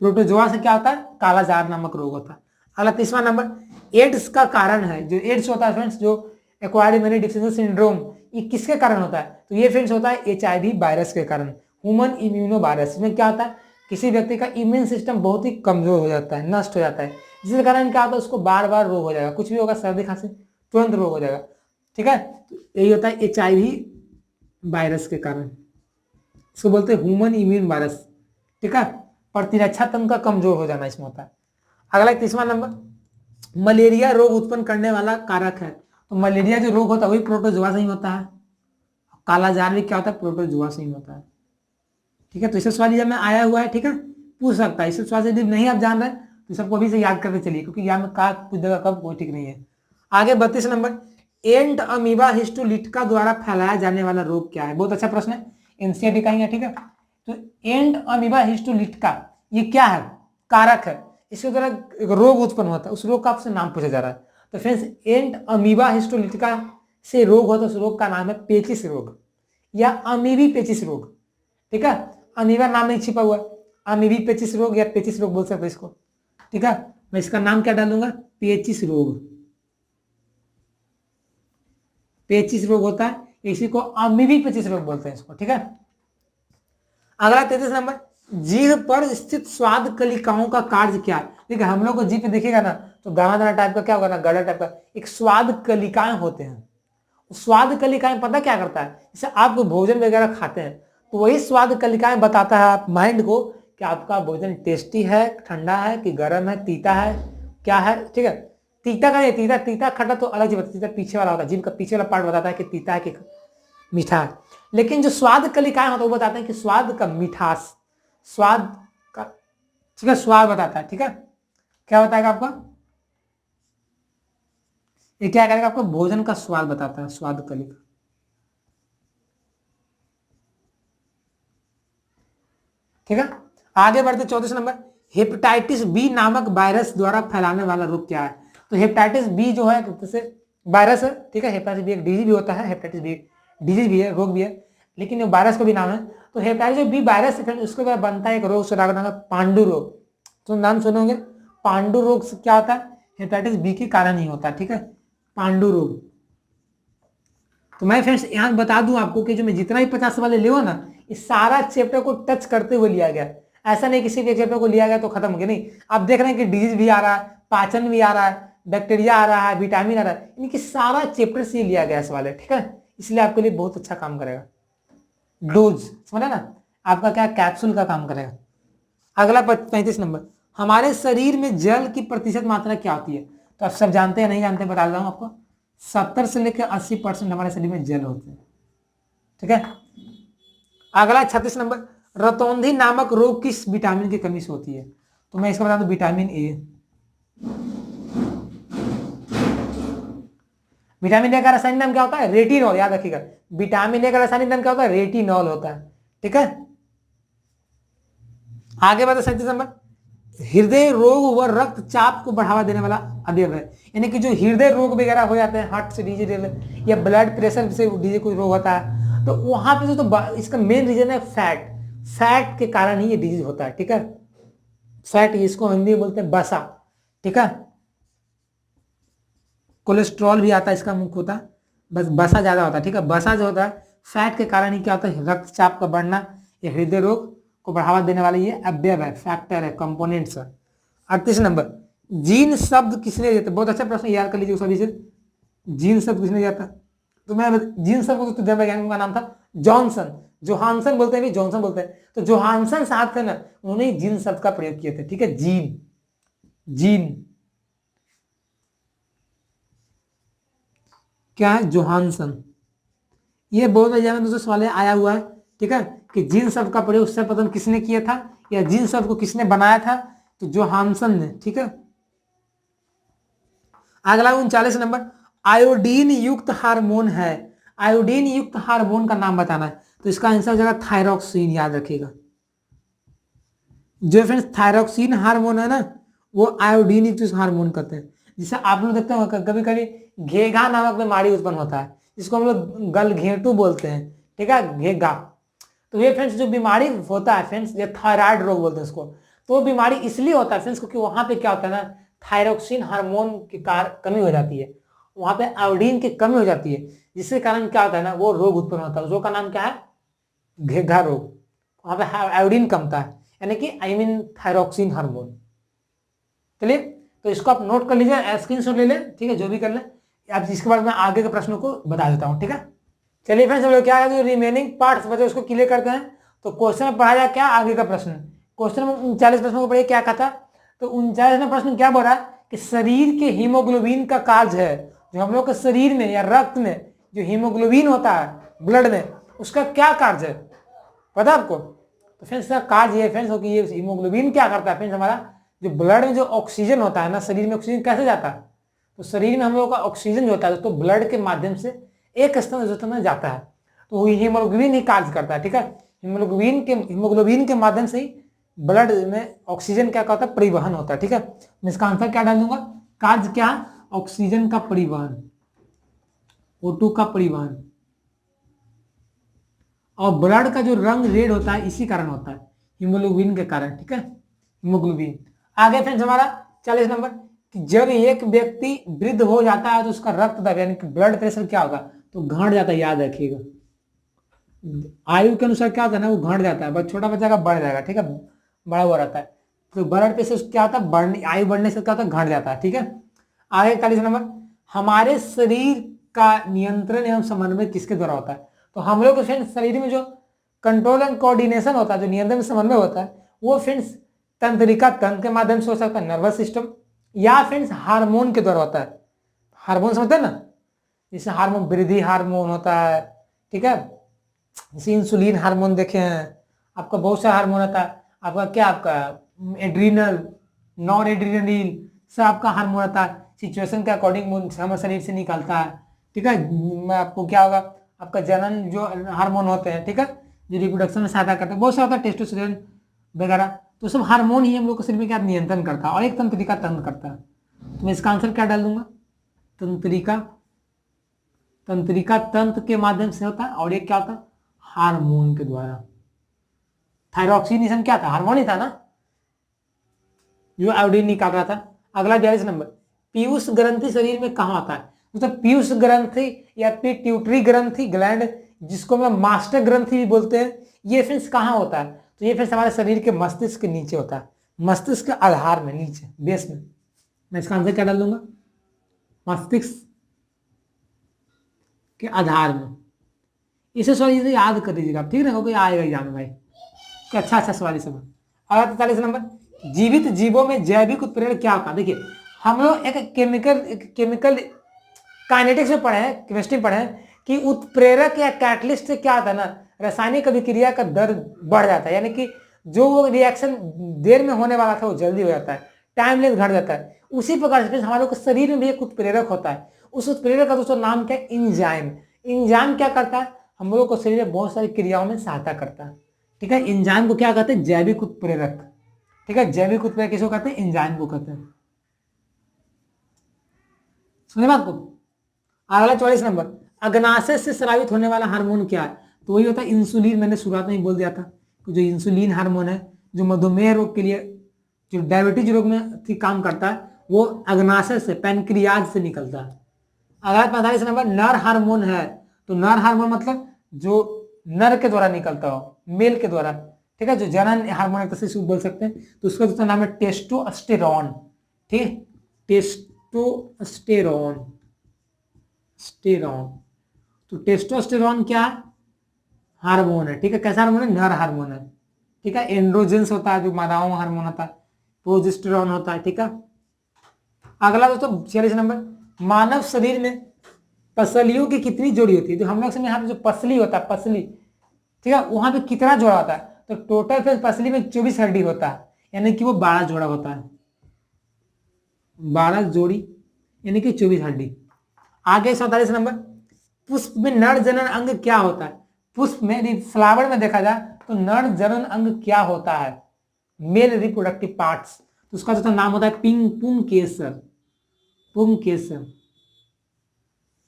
प्रोटोजोआ से क्या होता है, कालाजार नामक रोग होता है। अगला 30वां नंबर, एड्स का कारण है। जो एड्स होता है फ्रेंड्स, जो एक्वायर्ड इम्यूनी डिफिशिएंसी सिंड्रोम, ये किसके कारण होता है, तो ये फ्रेंड्स होता है HIV वायरस के कारण, ह्यूमन इम्यूनो वायरस। इसमें क्या होता है, किसी व्यक्ति का इम्यून सिस्टम बहुत ही कमजोर हो जाता है, नष्ट हो जाता है, जिसके कारण क्या होता है, उसको बार बार रोग हो जाएगा, कुछ भी होगा, सर्दी खांसी तुरंत रोग हो जाएगा, ठीक है। तो यही होता है HIV वायरस के कारण, इसको बोलते हैं ह्यूमन इम्यून वायरस, ठीक है। प्रतिरक्षा तंत्र का कमजोर हो जाना इसमें होता है। अगला 30वां नंबर, मलेरिया रोग उत्पन्न करने वाला कारक है। तो मलेरिया जो रोग होता है वही प्रोटोजोआ से ही होता है। कालाजार भी क्या होता है, प्रोटोजोआ से ही होता है, ठीक है। तो इसे सवाल जब में आया हुआ है, ठीक है, पूछ सकता है। इसे सवाल यदि नहीं आप जान रहे तो सबको अभी से याद करके चलिए, क्योंकि यहाँ में का पूछ देगा कब, कोई ठीक नहीं है। आगे 32 नंबर, एंड अमीबा हिस्टोलिटिका द्वारा फैलाया जाने वाला रोग क्या है। बहुत अच्छा प्रश्न है, एनसीईआरटी का ही है, ठीक है। तो एंड अमीबा हिस्टोलिटिका ये क्या है, कारक है, इसके द्वारा एक रोग उत्पन्न होता है, उस रोग का आपसे नाम पूछा जा रहा है। तो फ्रेंड्स, एंड अमीबा हिस्टोलिटिका से रोग होता है, उस रोग का नाम है पेचिस रोग या अमीबी पेचिस रोग, ठीक है। अमीबा नाम नहीं छिपा हुआ, अमीबी पेचिस रोग या पेचिस रोग बोल सकते इसको, ठीक है। मैं इसका नाम क्या डालूंगा, पेचिस रोग, पेचिस रोग होता है, इसी को अमीबी पेचिस रोग बोलते हैं इसको, ठीक है। अगला 33 नंबर, जीभ पर स्थित स्वाद कलिकाओं का कार्य क्या है। देखिए हम लोग को जीभ पे देखिएगा ना, तो दाना दाना टाइप का क्या होगा ना, गड़ा टाइप का एक स्वाद कलिकाएं होते हैं। स्वाद कलिकाएं पता क्या करता है, जैसे आप भोजन वगैरह खाते हैं, तो वही स्वाद कलिकाएं बताता है आप माइंड को कि आपका भोजन टेस्टी है, ठंडा है कि गर्म है, तीता है, क्या है, ठीक है। तीता का नहीं, तीता तीता खट्टा तो अलग ही बताता है, तीता पीछे वाला होता है, जीभ का पीछे वाला पार्ट बताता है कि तीता है कि मीठा है। लेकिन जो स्वाद कलिकाएं होता है वो बताते हैं कि स्वाद का मिठास, स्वाद का, ठीक है, स्वाद बताता है, ठीक है। क्या बताएगा आपका, ये क्या करेगा, आपको भोजन का स्वाद बताता है, स्वाद कलिका। ठीक है, आगे बढ़ते 34 नंबर, हेपेटाइटिस बी नामक वायरस द्वारा फैलाने वाला रोग क्या है। तो हेपेटाइटिस बी जो है जैसे वायरस है, ठीक है, हेपेटाइटिस बी एक डिजीज भी होता है, हेपेटाइटिस बी डिजीज भी है, रोग भी है, लेकिन वायरस को भी नाम है। तो हेपेटाइटिस बी वायरस से उसके बाद बनता है एक रोग से नाम है पांडु रोग। तो नाम सुनोगे, पांडु रोग से क्या होता है, हेपेटाइटिस बी के कारण ही होता है। ठीक है, पांडु रोग। तो मैं फ्रेंड्स यहाँ बता दूं आपको कि जो मैं जितना भी 50 वाले ले ना, इस सारा चैप्टर को टच करते हुए लिया गया। ऐसा नहीं किसी भी चैप्टर को लिया गया तो खत्म हो गया, नहीं। आप देख रहे हैं कि डिजीज भी आ रहा है, पाचन भी आ रहा है, बैक्टीरिया आ रहा है, विटामिन आ रहा है, इनकी सारा चैप्टर से लिया गया इस वाले। ठीक है, इसलिए आपके लिए बहुत अच्छा काम करेगा। डोज समझा ना, आपका क्या कैप्सूल का काम करेगा। अगला 35 नंबर, हमारे शरीर में जल की प्रतिशत मात्रा क्या होती है। तो आप सब जानते हैं, नहीं जानते बता रहा हूं आपको। 70 से लेकर 80% हमारे शरीर में जल होते हैं। ठीक है, अगला 36 नंबर, रतौंधी नामक रोग किस विटामिन की कमी से होती है। तो मैं इसका बता दूं, विटामिन ए। विटामिन ए का रासायनिक नाम क्या होता है, रेटिनॉल। याद रखिएगा, विटामिन ए का रासायनिक नाम क्या होता है, रेटिनॉल होता है। ठीक है, आगे बढ़ते 37 नंबर, हृदय रोग व रक्तचाप को बढ़ावा देने वाला अवयव है। यानी कि जो हृदय रोग वगैरह हो जाते हैं, हार्ट से डिजीज या ब्लड प्रेशर से डिजीज कोई रोग होता है, तो वहां पे तो इसका मेन रीजन है फैट। फैट के कारण ही ये डिजीज होता है। ठीक है, फैट, इसको हिंदी में बोलते हैं बसा। ठीक है, कोलेस्ट्रॉल भी आता है इसका मुख्य होता है, बस बसा ज्यादा होता है। ठीक है, बसा जो होता है फैट के कारण ही क्या होता है, रक्तचाप का बढ़ना, या हृदय रोग को बढ़ावा देने वाला ये अवयव है, फैक्टर है, कंपोनेंट्स है। 38 नंबर, जीन शब्द किसने दिया था। बहुत अच्छा प्रश्न, याद कर लीजिए सभी से, जीन शब्द किसने दिया था। तो मैं जीन शब्द को वैज्ञानिक का नाम था जॉनसन, जोहानसन बोलते हैं, जॉनसन बोलते हैं। तो जोहानसन साहब थे ना, उन्होंने जीन शब्द का प्रयोग किए थे। ठीक है, जीन, जीन क्या है, जोहानसन। ये बहुत एग्जाम में दूसरे सवाल आया हुआ है। ठीक है, कि जीन शब्द का प्रयोग सर्वप्रथम किसने किया था, या जीन शब्द को किसने बनाया था, तो जोहानसन ने। ठीक है, अगला 39 नंबर, आयोडीन युक्त हार्मोन है। आयोडीन युक्त हार्मोन का नाम बताना है। तो इसका आंसर हो जाएगा थायरॉक्सिन। याद रखिएगा, जो फ्रेंड्स थायरॉक्सिन हार्मोन है ना, वो आयोडीन युक्त हार्मोन कहते हैं। जिसे आप लोग देखते हो कभी कभी घेघा नामक बीमारी उत्पन्न होता है, जिसको हम लोग गलघेटू बोलते हैं। ठीक है, घेघा। तो ये फ्रेंड्स जो बीमारी होता है फ्रेंड्स, ये थायराइड रोग बोलते हैं इसको। तो वो बीमारी इसलिए होता है फ्रेंड्स क्योंकि वहां पे क्या होता है ना, थायरॉक्सिन हार्मोन की कमी हो जाती है, वहां पे आयोडीन की कमी हो जाती है, जिसके कारण क्या होता है ना, वो रोग उत्पन्न होता है। रोग का नाम क्या है, घेघा रोग। वहां पे आयोडीन कमता है, यानी कि आई मीन थायरॉक्सिन हार्मोन। चलिए, तो इसको आप नोट कर लीजिए, स्क्रीनशॉट ले लें। ठीक है, जो भी कर लें आप, इसके बाद मैं आगे के प्रश्नों को बता देता हूँ। ठीक है, चलिए फ्रेंड्स, हम लोग क्या है, जो रिमेनिंग पार्ट्स बचे उसको क्लियर करते हैं। तो क्वेश्चन में पढ़ा जाए क्या, आगे का प्रश्न। क्वेश्चन में 39 प्रश्नों को पढ़िए क्या कहता। तो 39 प्रश्न क्या बोल रहा है कि शरीर के हीमोग्लोबिन का कार्य है, जो हम लोग के शरीर में या रक्त में जो हीमोग्लोबिन होता है ब्लड में, उसका क्या कार्य है पता है आपको। तो फ्रेंड्स इसका कार्य ये फ्रेंड्स हो कि ये हीमोग्लोबिन क्या करता है फ्रेंड्स, हमारा जो ब्लड में जो ऑक्सीजन होता है ना, शरीर में ऑक्सीजन कैसे जाता है, तो शरीर में हम लोग का ऑक्सीजन जो होता है तो ब्लड के माध्यम से एक स्थान में जाता है, तो वो हीमोग्लोबिन ही कार्य करता है। ठीक है, हीमोग्लोबिन के माध्यम से ही ब्लड में ऑक्सीजन क्या होता है, परिवहन होता है। ठीक है, मैं इसका आंसर क्या डाल दूंगा, कार्य क्या, ऑक्सीजन का परिवहन, O2 का परिवहन। और ब्लड का जो रंग रेड होता है इसी कारण होता है, हीमोग्लोबिन के कारण। ठीक है, हीमोग्लोबिन। आगे फ्रेंड्स हमारा 40 नंबर, कि जब एक व्यक्ति वृद्ध हो जाता है तो उसका रक्त दबाव यानी कि ब्लड प्रेशर क्या होगा, तो घट जाता है। याद रखिएगा, आयु के अनुसार क्या होता है ना, वो घट जाता है। बस छोटा बच्चा का बढ़ जाएगा। ठीक है, बड़ा हुआ रहता है। तो ब्लड प्रेशर क्या होता है, बढ़ने, आयु बढ़ने से क्या होता है, घट जाता है। ठीक है, आगे 41 नंबर, हमारे शरीर का नियंत्रण एवं समन्वय किसके द्वारा होता है। तो हम लोग फ्रेंड्स शरीर में जो कंट्रोल एंड कोऑर्डिनेशन होता है, जो नियंत्रण समन्वय होता है, वो फ्रेंड्स तंत्रिका तंत्र के माध्यम से हो सकता है, नर्वस सिस्टम, या फ्रेंड्स हार्मोन के द्वारा होता है। हार्मोन समझते हैं ना, जैसे हार्मोन, वृद्धि हार्मोन होता है। ठीक है, जैसे इंसुलिन हार्मोन देखे हैं, आपका बहुत सारा हार्मोन होता है। आपका क्या, आपका एड्रीनल, नॉर एड्रीनल से आपका हार्मोन होता है। सिचुएशन के अकॉर्डिंग हमारे शरीर से निकलता है। ठीक है, आपको क्या होगा, आपका जनन जो हार्मोन होते हैं, ठीक है, जो रिप्रोडक्शन में सहायता करते हैं, बहुत सारा होता है, टेस्टोस्टेरोन वगैरह, तो सब हार्मोन ही हम लोग के शरीर में क्या नियंत्रण करता है, और एक तंत्रिका तंत्र करता है। तो मैं इसका आंसर क्या डाल दूंगा, तंत्रिका, तंत्रिका तंत्र के माध्यम से होता है, और ये क्या होता है, हार्मोन के द्वारा। थायरॉक्सिनेशन क्या था, हार्मोन ही था ना, जो आयोडीन निकाल रहा था। अगला 42 नंबर, पीयूष ग्रंथि शरीर में कहाँ होता है, मतलब पीयूष ग्रंथि या पिट्यूटरी ग्रंथि ग्लैंड, जिसको हम मास्टर ग्रंथि भी बोलते हैं, ये फ्रेंड्स कहाँ होता है, तो ये फ्रेंड्स हमारे शरीर के मस्तिष्क के नीचे होता है, मस्तिष्क के आधार में, नीचे बेस में। मैं इसका आंसर क्या डाल दूंगा, मस्तिष्क के आधार में। इसे सवाल इसे याद कर लीजिएगा, ठीक है ना, कोई आएगा एग्जाम में भाई। अच्छा सवाल इस समय। अगला 43 नंबर, जीवित जीवों में जैविक उत्प्रेरक क्या होता है। देखिए हम लोग एक केमिकल काइनेटिक्स में पढ़े हैं, केमिस्ट्री में पढ़े हैं कि उत्प्रेरक या कैटलिस्ट से क्या होता है ना, रासायनिक अभिक्रिया का दर बढ़ जाता है, यानी कि जो वो रिएक्शन देर में होने वाला था वो जल्दी हो जाता है, टाइम लेंथ घट जाता है। उसी प्रकार से हमारे लोग शरीर में भी एक उत्प्रेरक होता है, उस उत्प्रेरक का दोस्तों नाम क्या है, एंजाइम। एंजाइम क्या करता है, हम लोगों को शरीर में बहुत सारी क्रियाओं में सहायता करता है। ठीक है, एंजाइम को क्या कहते हैं, जैविक उत्प्रेरक। ठीक है, जैविक उत्प्रेरक किसको कहते हैं, एंजाइम को कहते हैं। सुनिए बात को। अगला 44 नंबर, अग्नाशय से स्रावित होने वाला हार्मोन क्या है, तो वही होता है इंसुलिन। मैंने शुरुआत में ही बोल दिया था कि जो इंसुलिन हार्मोन है, जो मधुमेह रोग के लिए, जो डायबिटीज रोग में काम करता है, वो अग्नाशय से, पैनक्रियाज से निकलता है। अगला 45 नंबर, नर हार्मोन है, तो नर हार्मोन मतलब जो नर के द्वारा निकलता हो, मेल के द्वारा। ठीक है, जो जनन हार्मोन एक तरह से बोल सकते हैं, तो उसका दूसरा नाम है टेस्टोस्टेरॉन। ठीक है, टेस्टोस्टेरॉन, स्टेरॉन। तो टेस्टोस्टेरॉन क्या है, हार्मोन है। ठीक है, कैसा हार्मोन है, नर हार्मोन है। ठीक है, एंड्रोजेंस होता है जो मादाओं का हार्मोन होता है, प्रोजेस्टेरॉन होता है। ठीक है, अगला दोस्तों 46 नंबर, मानव शरीर में पसलियों की कितनी जोड़ी होती है, जो हम लोग यहाँ पे जो पसली होता है, पसली, ठीक है, वहां पे कितना जोड़ा होता है, तो टोटल फिर पसली में 24 हड्डी होता है, यानी कि वो 12 जोड़ा होता है, 12 जोड़ी यानी कि 24 हड्डी। आगे 47 नंबर, पुष्प में नर जनन अंग क्या होता है, पुष्प में, फ्लावर में देखा जाए तो नर जनन अंग क्या होता है, मेल रिप्रोडक्टिव पार्ट्स, तो उसका जो नाम होता है पुंकेसर, पुंकेसर।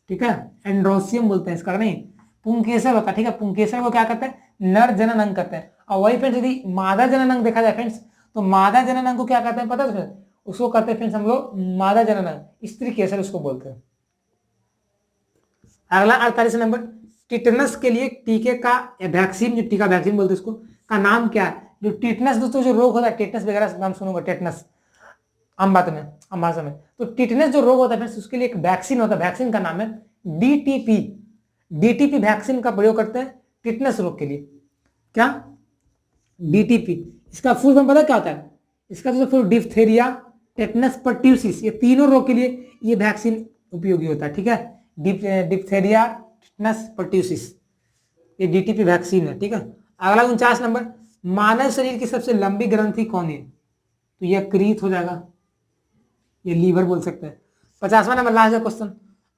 ठीक है, एंड्रोसियम बोलते हैं इसका, नहीं पुंकेसर होता है। ठीक है, पुंकेसर को क्या कहते हैं, नर जनन अंग कहते हैं। और वही फ्रेंड्स यदि मादा जनन अंग देखा जाए फ्रेंड्स, तो मादा जनन अंग को क्या कहते हैं पता है, उसको कहते हैं फ्रेंड्स हम लोग मादा जनन अंग, स्त्री केसर उसको बोलते हैं। अगला 48 नंबर, टिटनस के लिए टीके का वैक्सीन, जो टीका वैक्सीन बोलते हैं उसको, का नाम क्या है, जो टिटनस दोस्तों जो रोग होता है, टिटनस वगैरह नाम सुनोगे, टिटनस आम बात में, आम भाषा में, तो टिटनस जो रोग होता है फ्रेंड्स, उसके लिए एक वैक्सीन होता है, वैक्सीन का नाम है डीटीपी। डीटीपी वैक्सीन का प्रयोग करते हैं टिटनस रोग के लिए। क्या, डीटीपी, इसका फुल फॉर्म पता क्या होता है, इसका जो फुल डिप्थेरिया, टेटनस, पर्ट्यूसिस, ये तीनों रोग के लिए ये वैक्सीन उपयोगी होता है। ठीक है, डिप्थेरिया, टेटनस, पर्ट्यूसिस, ये डीटीपी वैक्सीन है। ठीक है, अगला 49 नंबर, मानव शरीर की सबसे लंबी ग्रंथि कौन है, तो ये यकृत हो जाएगा, ये लीवर बोल सकते हैं। 50वां नंबर, लास्ट क्वेश्चन,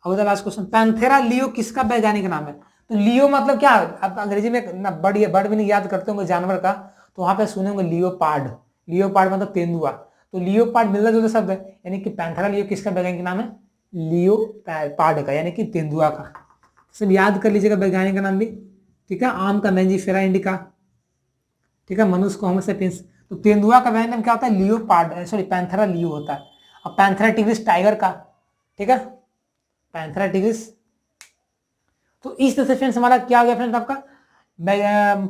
और लास्ट क्वेश्चन, पैंथेरा लियो किसका वैज्ञानिक नाम है, तो लियो मतलब क्या, आप अंग्रेजी में ना बर्ड भी नहीं याद करते होंगे जानवर का, तो वहां पे सुने होंगे लियोपार्ड, लियोपार्ड मतलब तेंदुआ, तो लियोपार्ड मिलता जुलता शब्द है, यानी कि पैंथेरा लियो किसका वैज्ञानिक नाम है, लियोपार्ड का, यानी कि तेंदुआ का। सब याद कर लीजिएगा वैज्ञानिक का नाम भी। ठीक है, आम का मैंजीफेरा इंडिका, ठीक है, मनुष्य को होमो सेपियंस, तो तेंदुआ का वैज्ञानिक नाम क्या होता है, लियोपार्ड, सॉरी पैंथेरा लियो होता है। और पैंथेरा टिग्रिस टाइगर का, ठीक है, पैंथेरा टिग्रिस। तो इस तरह से फ्रेंड्स हमारा क्या हो गया फ्रेंड्स, आपका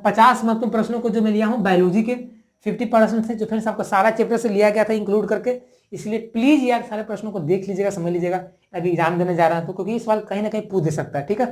50 महत्वपूर्ण प्रश्नों को जो मैं लिया हूँ बायोलॉजी के 50% से, जो फ्रेंड्स आपका सारा चैप्टर से लिया गया था इंक्लूड करके, इसलिए प्लीज यार सारे प्रश्नों को देख लीजिएगा, समझ लीजिएगा, अभी एग्जाम देने जा रहे हैं तो, क्योंकि इस सवाल कहीं ना कहीं पूछ दे सकता है। ठीक है,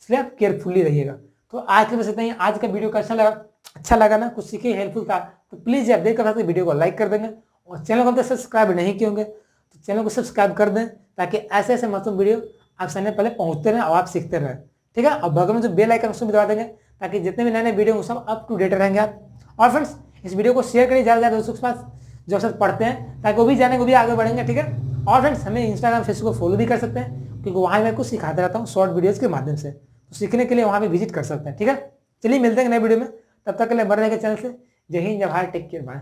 इसलिए आप केयरफुली रहिएगा। तो आज के बस इतना ही। आज का वीडियो कैसा लगा, अच्छा लगा ना, कुछ सीखे, हेल्पफुल था, तो प्लीज आप देख कर वीडियो को लाइक कर देंगे, और चैनल को अब तक सब्सक्राइब नहीं किए होंगे तो चैनल को सब्सक्राइब कर दें, ताकि ऐसे ऐसे महत्वपूर्ण वीडियो आप सामने पहले पहुंचते रहें और आप सीखते रहें। ठीक है, और बगल में जो बेल आइकन उसको भी दबा देंगे, ताकि जितने भी नए नए वीडियो सब अप टू डेट रहेंगे आप। और फ्रेंड्स इस वीडियो को शेयर करिए ज़्यादा से ज़्यादा दोस्तों के पास जो अक्सर पढ़ते हैं, ताकि वो भी जाने, वो भी आगे बढ़ेंगे। ठीक है, और फ्रेंड्स हमें इंस्टाग्राम फेसबुक को फॉलो भी कर सकते हैं, क्योंकि वहाँ मैं कुछ सिखाते रहता हूँ शॉर्ट वीडियोज़ के माध्यम से, तो सीखने के लिए वहाँ पे विजिट कर सकते हैं। ठीक है, चलिए मिलते हैं नए वीडियो में, तब तक के लिए बने रहेगा चैनल से। जय हिंद, जय भारत, टेक केयर, बाय।